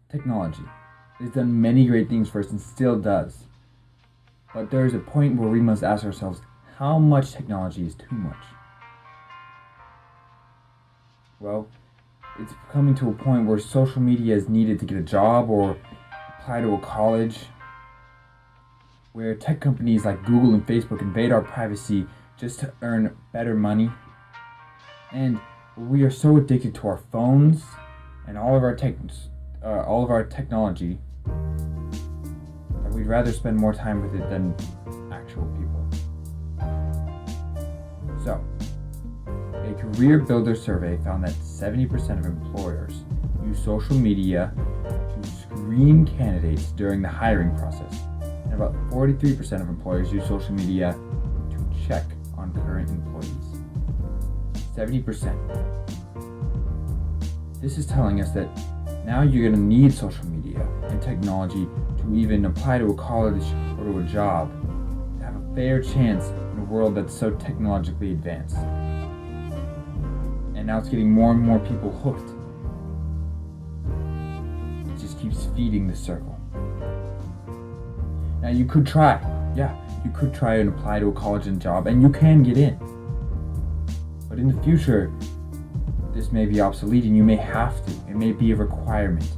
technology. It has done many great things for us and still does. But there is a point where we must ask ourselves, how much technology is too much? Well, it's coming to a point where social media is needed to get a job or apply to a college, where tech companies like Google and Facebook invade our privacy just to earn better money. And we are so addicted to our phones and all of our technology that we'd rather spend more time with it than actual people. So, a Career Builder survey found that 70% of employers use social media to screen candidates during the hiring process, and about 43% of employers use social media to check on current employees. 70%. This is telling us that now you're going to need social media and technology to even apply to a college or to a job, to have a fair chance in a world that's so technologically advanced. And now it's getting more and more people hooked. It just keeps feeding the circle. Now you could try and apply to a college and job, and you can get in. But in the future, this may be obsolete and you may have to. It may be a requirement.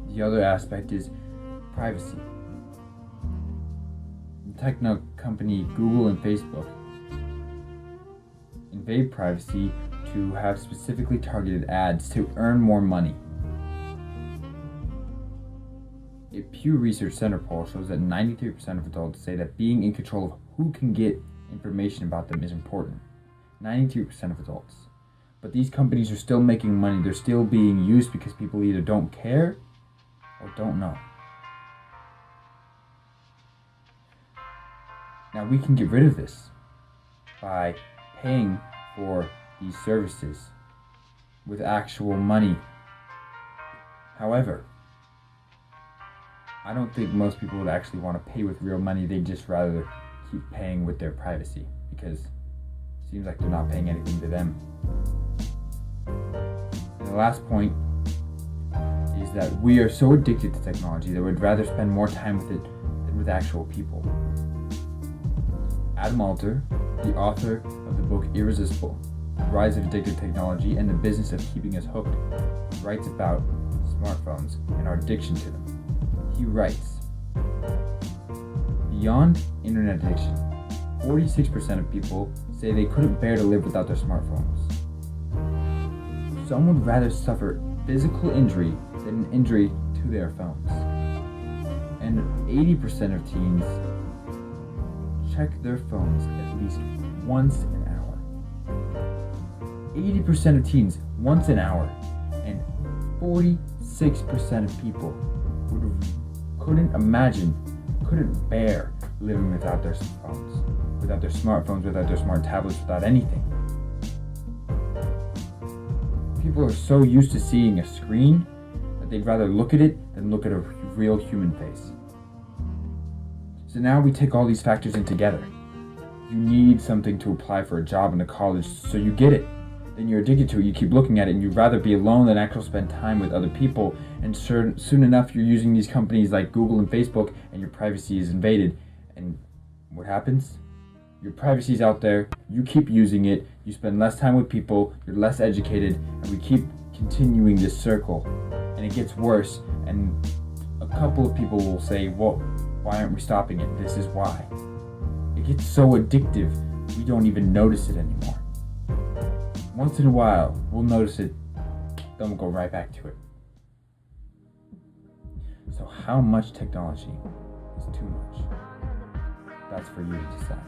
The other aspect is privacy. The techno company Google and Facebook invade privacy to have specifically targeted ads to earn more money. A Pew Research Center poll shows that 93% of adults say that being in control of who can get information about them is important. 92% of adults. But these companies are still making money. They're still being used because people either don't care or don't know. Now we can get rid of this by paying for these services with actual money. However, I don't think most people would actually want to pay with real money. They'd just rather keep paying with their privacy because it seems like they're not paying anything to them. And the last point is that we are so addicted to technology that we'd rather spend more time with it than with actual people. Adam Alter, the author of the book Irresistible, The Rise of Addictive Technology and the Business of Keeping Us Hooked, writes about smartphones and our addiction to them. He writes, beyond internet addiction, 46% of people say they couldn't bear to live without their smartphones. Some would rather suffer physical injury than an injury to their phones. And 80% of teens check their phones at least once an hour. 80% of teens once an hour, and 46% of people couldn't bear living without their phones, without their smartphones, without their smart tablets, without anything. People are so used to seeing a screen that they'd rather look at it than look at a real human face. So now we take all these factors in together. You need something to apply for a job in a college, so you get it. Then you're addicted to it, you keep looking at it, and you'd rather be alone than actually spend time with other people. And soon enough, you're using these companies like Google and Facebook, and your privacy is invaded. And what happens? Your privacy's out there, you keep using it, you spend less time with people, you're less educated, and we keep continuing this circle. And it gets worse, and a couple of people will say, well, why aren't we stopping it? This is why. It gets so addictive, we don't even notice it anymore. Once in a while, we'll notice it, then we'll go right back to it. So how much technology is too much? That's for you to decide.